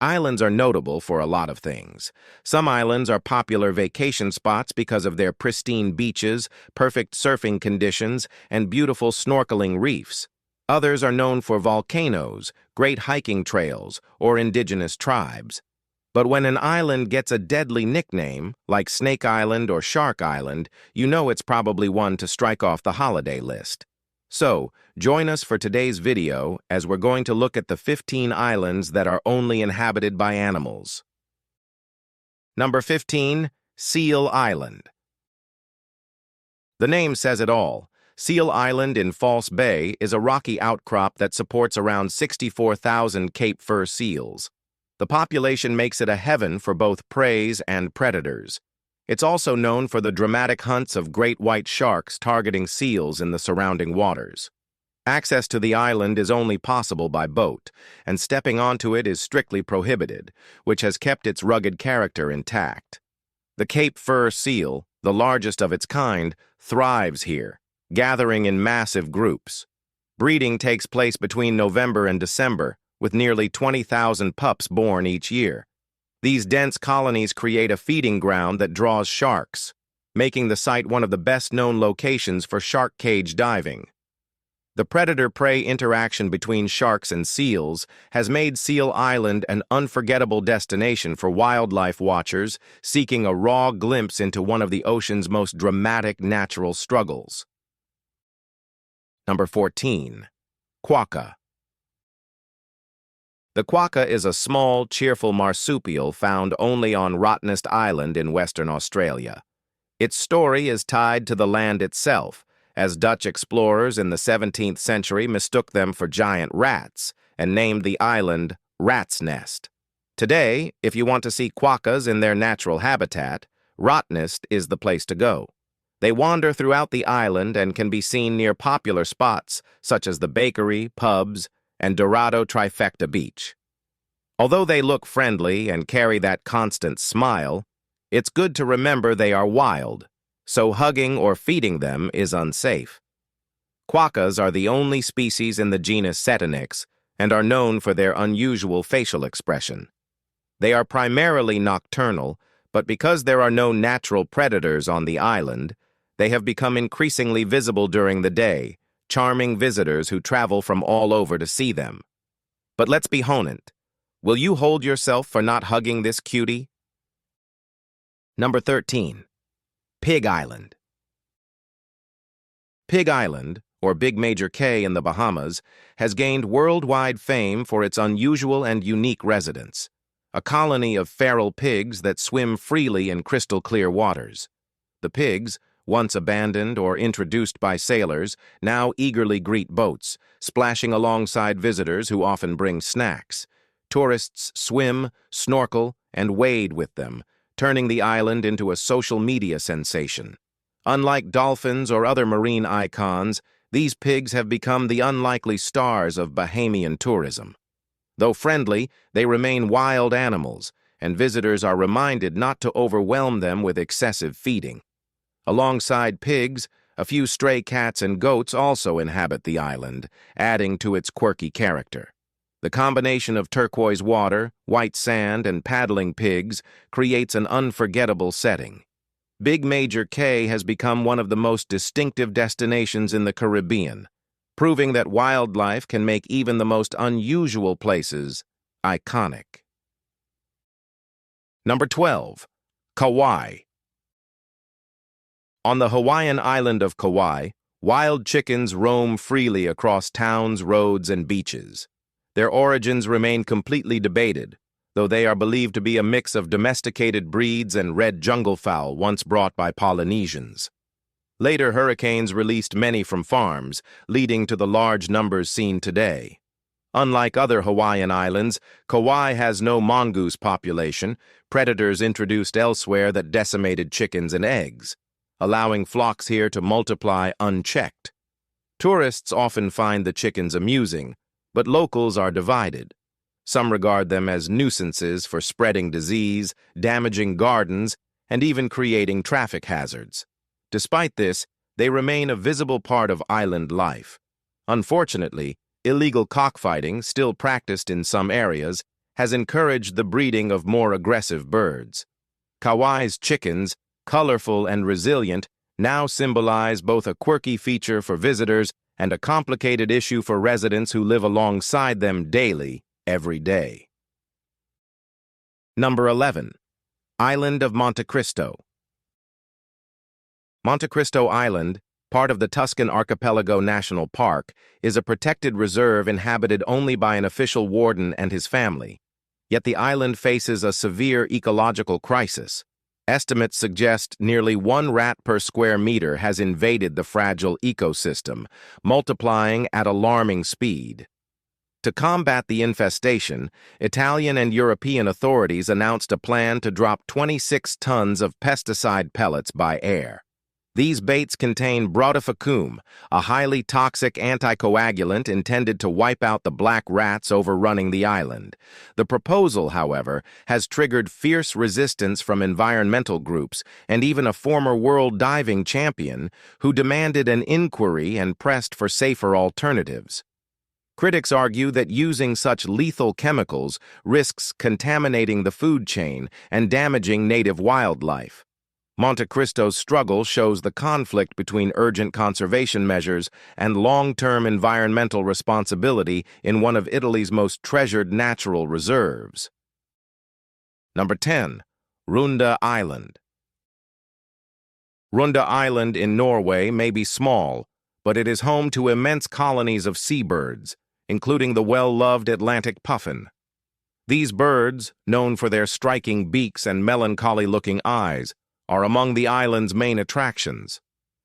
Islands are notable for a lot of things. Some islands are popular vacation spots because of their pristine beaches, perfect surfing conditions, and beautiful snorkeling reefs. Others are known for volcanoes, great hiking trails, or indigenous tribes. But when an island gets a deadly nickname, like Snake Island or Shark Island, you know it's probably one to strike off the holiday list. So, join us for today's video as we're going to look at the 15 islands that are only inhabited by animals. Number 15, Seal Island. The name says it all. Seal Island in False Bay is a rocky outcrop that supports around 64,000 Cape Fur seals. The population makes it a heaven for both prey and predators. It's also known for the dramatic hunts of great white sharks targeting seals in the surrounding waters. Access to the island is only possible by boat, and stepping onto it is strictly prohibited, which has kept its rugged character intact. The Cape Fur seal, the largest of its kind, thrives here, gathering in massive groups. Breeding takes place between November and December, with nearly 20,000 pups born each year. These dense colonies create a feeding ground that draws sharks, making the site one of the best-known locations for shark cage diving. The predator-prey interaction between sharks and seals has made Seal Island an unforgettable destination for wildlife watchers seeking a raw glimpse into one of the ocean's most dramatic natural struggles. Number 14. Quokka. The quokka is a small, cheerful marsupial found only on Rottnest Island in Western Australia. Its story is tied to the land itself, as Dutch explorers in the 17th century mistook them for giant rats and named the island Rat's Nest. Today, if you want to see quokkas in their natural habitat, Rottnest is the place to go. They wander throughout the island and can be seen near popular spots such as the bakery, pubs, and Dorado Trifecta Beach. Although they look friendly and carry that constant smile, it's good to remember they are wild, so hugging or feeding them is unsafe. Quokkas are the only species in the genus Cetanix and are known for their unusual facial expression. They are primarily nocturnal, but because there are no natural predators on the island, they have become increasingly visible during the day, charming visitors who travel from all over to see them. But let's be honest. Will you hold yourself for not hugging this cutie? Number 13. Pig Island. Pig Island, or Big Major Cay in the Bahamas, has gained worldwide fame for its unusual and unique residents, a colony of feral pigs that swim freely in crystal-clear waters. The pigs, once abandoned or introduced by sailors, now eagerly greet boats, splashing alongside visitors who often bring snacks. Tourists swim, snorkel, and wade with them, turning the island into a social media sensation. Unlike dolphins or other marine icons, these pigs have become the unlikely stars of Bahamian tourism. Though friendly, they remain wild animals, and visitors are reminded not to overwhelm them with excessive feeding. Alongside pigs, a few stray cats and goats also inhabit the island, adding to its quirky character. The combination of turquoise water, white sand, and paddling pigs creates an unforgettable setting. Big Major Cay has become one of the most distinctive destinations in the Caribbean, proving that wildlife can make even the most unusual places iconic. Number 12. Kauai. On the Hawaiian island of Kauai, wild chickens roam freely across towns, roads, and beaches. Their origins remain completely debated, though they are believed to be a mix of domesticated breeds and red junglefowl once brought by Polynesians. Later hurricanes released many from farms, leading to the large numbers seen today. Unlike other Hawaiian islands, Kauai has no mongoose population, predators introduced elsewhere that decimated chickens and eggs, allowing flocks here to multiply unchecked. Tourists often find the chickens amusing, but locals are divided. Some regard them as nuisances for spreading disease, damaging gardens, and even creating traffic hazards. Despite this, they remain a visible part of island life. Unfortunately, illegal cockfighting, still practiced in some areas, has encouraged the breeding of more aggressive birds. Kauai's chickens, colorful and resilient, now symbolize both a quirky feature for visitors and a complicated issue for residents who live alongside them daily, every day. Number 11. Island of Monte Cristo. Monte Cristo Island, part of the Tuscan Archipelago National Park, is a protected reserve inhabited only by an official warden and his family. Yet the island faces a severe ecological crisis. Estimates suggest nearly 1 rat per square meter has invaded the fragile ecosystem, multiplying at alarming speed. To combat the infestation, Italian and European authorities announced a plan to drop 26 tons of pesticide pellets by air. These baits contain brotifacum, a highly toxic anticoagulant intended to wipe out the black rats overrunning the island. The proposal, however, has triggered fierce resistance from environmental groups and even a former world diving champion who demanded an inquiry and pressed for safer alternatives. Critics argue that using such lethal chemicals risks contaminating the food chain and damaging native wildlife. Monte Cristo's struggle shows the conflict between urgent conservation measures and long-term environmental responsibility in one of Italy's most treasured natural reserves. Number 10. Runda Island. Runda Island in Norway may be small, but it is home to immense colonies of seabirds, including the well-loved Atlantic puffin. These birds, known for their striking beaks and melancholy-looking eyes, are among the island's main attractions.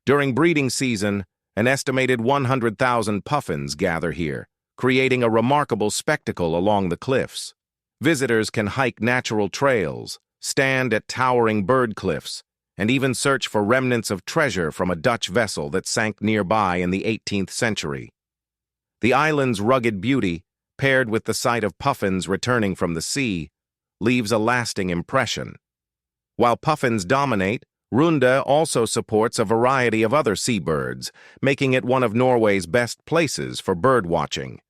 During breeding season, an estimated 100,000 puffins gather here, creating a remarkable spectacle along the cliffs. Visitors can hike natural trails, stand at towering bird cliffs, and even search for remnants of treasure from a Dutch vessel that sank nearby in the 18th century. The island's rugged beauty, paired with the sight of puffins returning from the sea, leaves a lasting impression. While puffins dominate, Runda also supports a variety of other seabirds, making it one of Norway's best places for bird watching.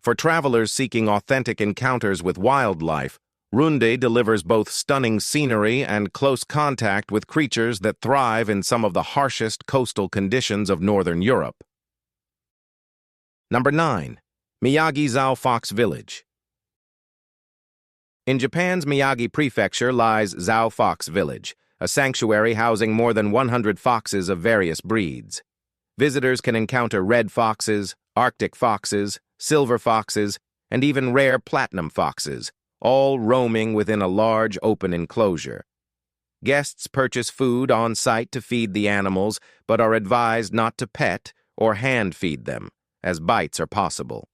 For travelers seeking authentic encounters with wildlife, Runde delivers both stunning scenery and close contact with creatures that thrive in some of the harshest coastal conditions of Northern Europe. Number 9. Miyagi-Zao Fox Village. In Japan's Miyagi Prefecture lies Zao Fox Village, a sanctuary housing more than 100 foxes of various breeds. Visitors can encounter red foxes, Arctic foxes, silver foxes, and even rare platinum foxes, all roaming within a large open enclosure. Guests purchase food on site to feed the animals, but are advised not to pet or hand feed them, as bites are possible.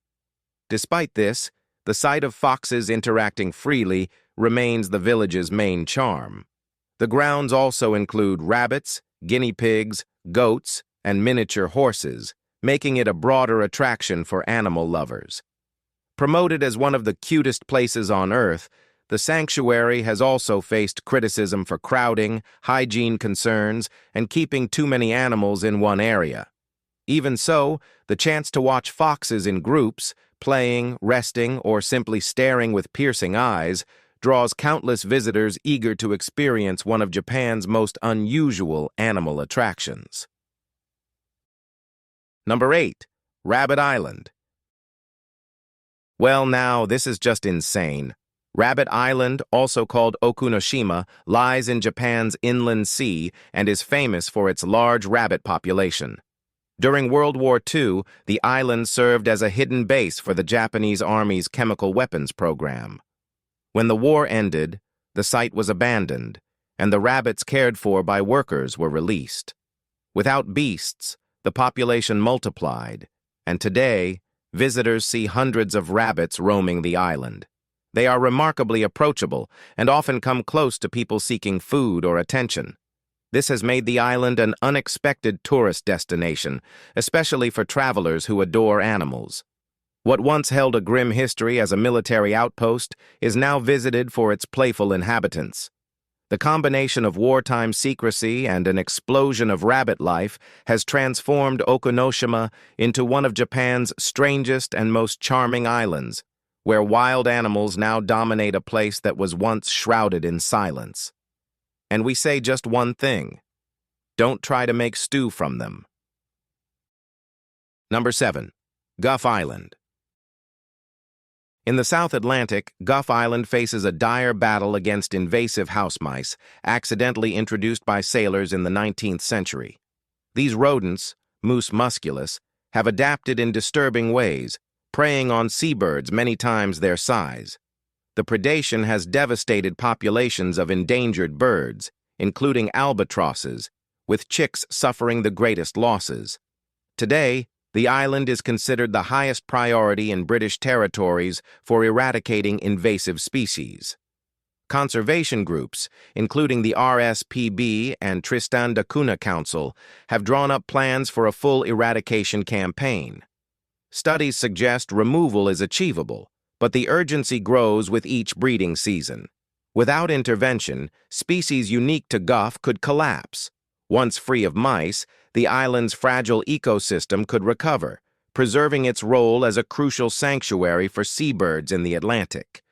Despite this, the sight of foxes interacting freely remains the village's main charm. The grounds also include rabbits, guinea pigs, goats, and miniature horses, making it a broader attraction for animal lovers. Promoted as one of the cutest places on Earth, the sanctuary has also faced criticism for crowding, hygiene concerns, and keeping too many animals in one area. Even so, the chance to watch foxes in groups, playing, resting, or simply staring with piercing eyes, draws countless visitors eager to experience one of Japan's most unusual animal attractions. Number 8. Rabbit Island. Well, now, this is just insane. Rabbit Island, also called Okunoshima, lies in Japan's inland sea and is famous for its large rabbit population. During World War II, the island served as a hidden base for the Japanese Army's chemical weapons program. When the war ended, the site was abandoned, and the rabbits cared for by workers were released. Without beasts, the population multiplied, and today, visitors see hundreds of rabbits roaming the island. They are remarkably approachable and often come close to people seeking food or attention. This has made the island an unexpected tourist destination, especially for travelers who adore animals. What once held a grim history as a military outpost is now visited for its playful inhabitants. The combination of wartime secrecy and an explosion of rabbit life has transformed Okunoshima into one of Japan's strangest and most charming islands, where wild animals now dominate a place that was once shrouded in silence. And we say just one thing: don't try to make stew from them. Number 7. Guff Island. In the South Atlantic, Guff Island faces a dire battle against invasive house mice, accidentally introduced by sailors in the 19th century. These rodents, Mus musculus, have adapted in disturbing ways, preying on seabirds many times their size. The predation has devastated populations of endangered birds, including albatrosses, with chicks suffering the greatest losses. Today, the island is considered the highest priority in British territories for eradicating invasive species. Conservation groups, including the RSPB and Tristan da Cunha Council, have drawn up plans for a full eradication campaign. Studies suggest removal is achievable, but the urgency grows with each breeding season. Without intervention, species unique to Guff could collapse. Once free of mice, the island's fragile ecosystem could recover, preserving its role as a crucial sanctuary for seabirds in the Atlantic.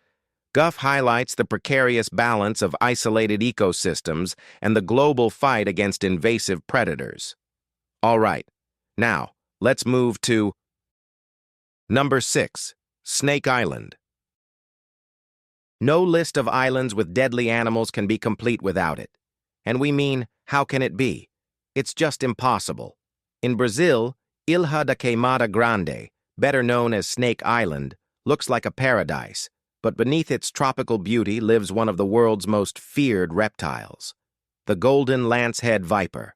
Guff highlights the precarious balance of isolated ecosystems and the global fight against invasive predators. All right, now, let's move to Number 6. Snake Island. No list of islands with deadly animals can be complete without it. And we mean, how can it be? It's just impossible. In Brazil, Ilha da Queimada Grande, better known as Snake Island, looks like a paradise, but beneath its tropical beauty lives one of the world's most feared reptiles, the golden lancehead viper.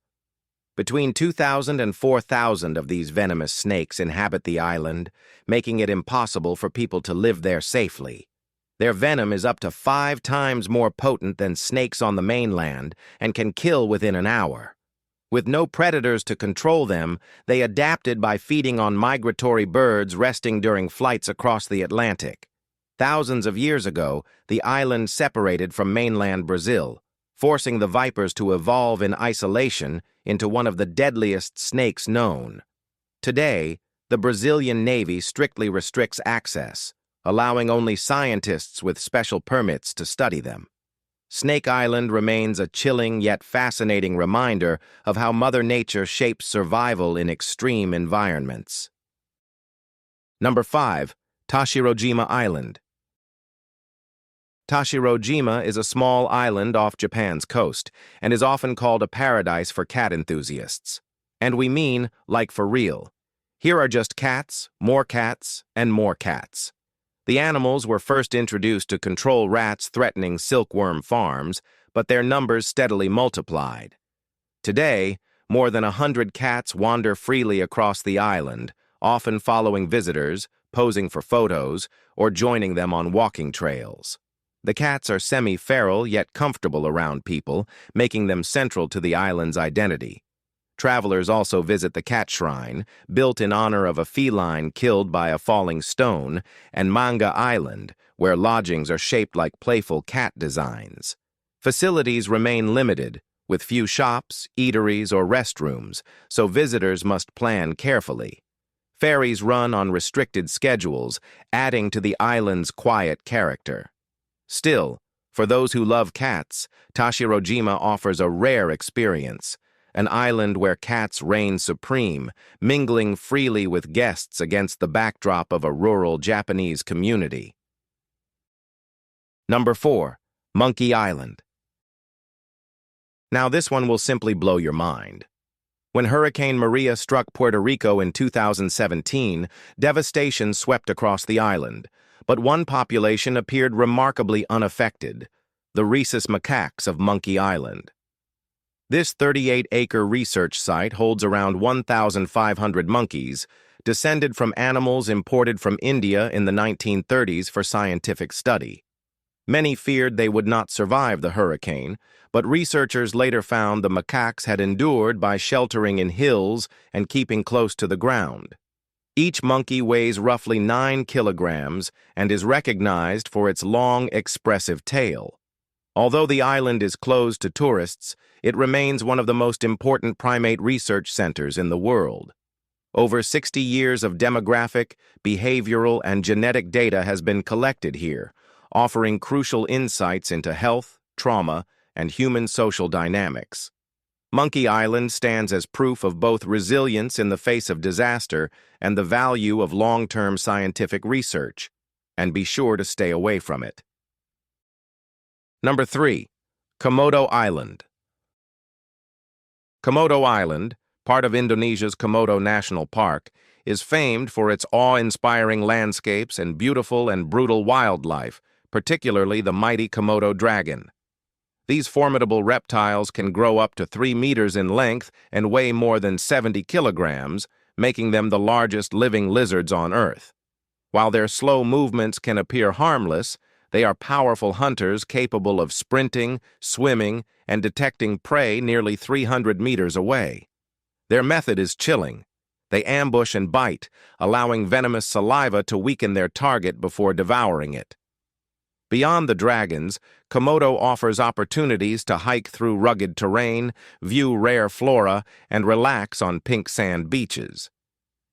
Between 2,000 and 4,000 of these venomous snakes inhabit the island, making it impossible for people to live there safely. Their venom is up to 5 times more potent than snakes on the mainland and can kill within an hour. With no predators to control them, they adapted by feeding on migratory birds resting during flights across the Atlantic. Thousands of years ago, the island separated from mainland Brazil, forcing the vipers to evolve in isolation into one of the deadliest snakes known. Today, the Brazilian Navy strictly restricts access, allowing only scientists with special permits to study them. Snake Island remains a chilling yet fascinating reminder of how Mother Nature shapes survival in extreme environments. Number 5. Tashirojima Island. Tashirojima is a small island off Japan's coast and is often called a paradise for cat enthusiasts. And we mean, like for real. Here are just cats, and more cats. The animals were first introduced to control rats threatening silkworm farms, but their numbers steadily multiplied. Today, more than 100 cats wander freely across the island, often following visitors, posing for photos, or joining them on walking trails. The cats are semi-feral yet comfortable around people, making them central to the island's identity. Travelers also visit the cat shrine, built in honor of a feline killed by a falling stone, and Manga Island, where lodgings are shaped like playful cat designs. Facilities remain limited, with few shops, eateries, or restrooms, so visitors must plan carefully. Ferries run on restricted schedules, adding to the island's quiet character. Still, for those who love cats, Tashirojima offers a rare experience, an island where cats reign supreme, mingling freely with guests against the backdrop of a rural Japanese community. Number 4. Monkey Island. Now this one will simply blow your mind. When Hurricane Maria struck Puerto Rico in 2017, devastation swept across the island, but one population appeared remarkably unaffected: the rhesus macaques of Monkey Island. This 38-acre research site holds around 1,500 monkeys, descended from animals imported from India in the 1930s for scientific study. Many feared they would not survive the hurricane, but researchers later found the macaques had endured by sheltering in hills and keeping close to the ground. Each monkey weighs roughly 9 kilograms and is recognized for its long, expressive tail. Although the island is closed to tourists, it remains one of the most important primate research centers in the world. Over 60 years of demographic, behavioral, and genetic data has been collected here, offering crucial insights into health, trauma, and human social dynamics. Monkey Island stands as proof of both resilience in the face of disaster and the value of long-term scientific research, and be sure to stay away from it. Number 3. Komodo Island. Komodo Island, part of Indonesia's Komodo National Park, is famed for its awe-inspiring landscapes and beautiful and brutal wildlife, particularly the mighty Komodo dragon. These formidable reptiles can grow up to 3 meters in length and weigh more than 70 kilograms, making them the largest living lizards on Earth. While their slow movements can appear harmless, they are powerful hunters capable of sprinting, swimming, and detecting prey nearly 300 meters away. Their method is chilling. They ambush and bite, allowing venomous saliva to weaken their target before devouring it. Beyond the dragons, Komodo offers opportunities to hike through rugged terrain, view rare flora, and relax on pink sand beaches.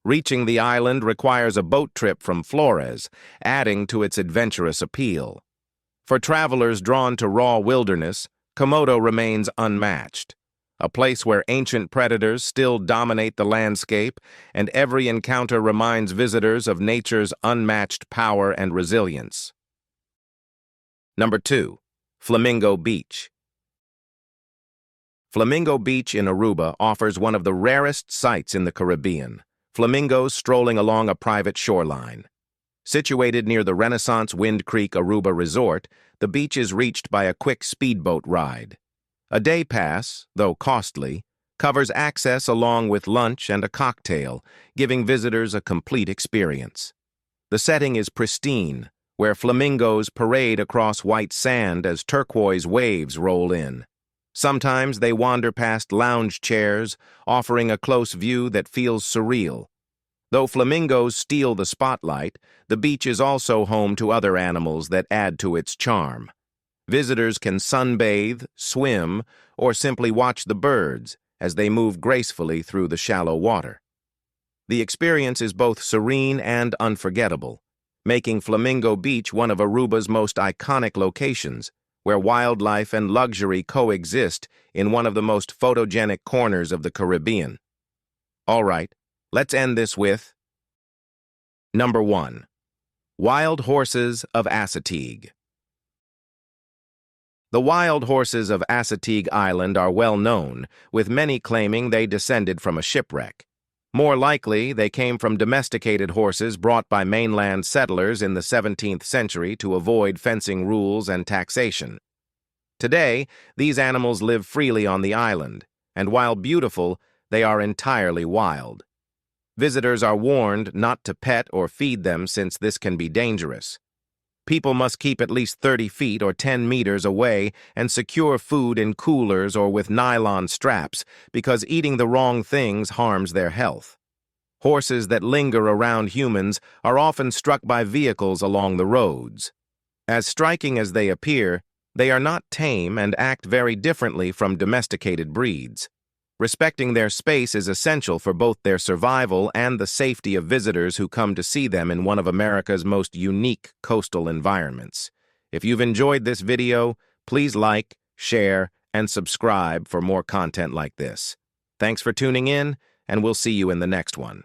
Reaching the island requires a boat trip from Flores, adding to its adventurous appeal. For travelers drawn to raw wilderness, Komodo remains unmatched, a place where ancient predators still dominate the landscape, and every encounter reminds visitors of nature's unmatched power and resilience. Number 2. Flamingo Beach. Flamingo Beach in Aruba offers one of the rarest sights in the Caribbean, flamingos strolling along a private shoreline. Situated near the Renaissance Wind Creek Aruba Resort, the beach is reached by a quick speedboat ride. A day pass, though costly, covers access along with lunch and a cocktail, giving visitors a complete experience. The setting is pristine, where flamingos parade across white sand as turquoise waves roll in. Sometimes they wander past lounge chairs, offering a close view that feels surreal. Though flamingos steal the spotlight, the beach is also home to other animals that add to its charm. Visitors can sunbathe, swim, or simply watch the birds as they move gracefully through the shallow water. The experience is both serene and unforgettable, making Flamingo Beach one of Aruba's most iconic locations, where wildlife and luxury coexist in one of the most photogenic corners of the Caribbean. All right, let's end this with Number 1. Wild Horses of Assateague. The wild horses of Assateague Island are well known, with many claiming they descended from a shipwreck. More likely, they came from domesticated horses brought by mainland settlers in the 17th century to avoid fencing rules and taxation. Today, these animals live freely on the island, and while beautiful, they are entirely wild. Visitors are warned not to pet or feed them since this can be dangerous. People must keep at least 30 feet or 10 meters away and secure food in coolers or with nylon straps because eating the wrong things harms their health. Horses that linger around humans are often struck by vehicles along the roads. As striking as they appear, they are not tame and act very differently from domesticated breeds. Respecting their space is essential for both their survival and the safety of visitors who come to see them in one of America's most unique coastal environments. If you've enjoyed this video, please like, share, and subscribe for more content like this. Thanks for tuning in, and we'll see you in the next one.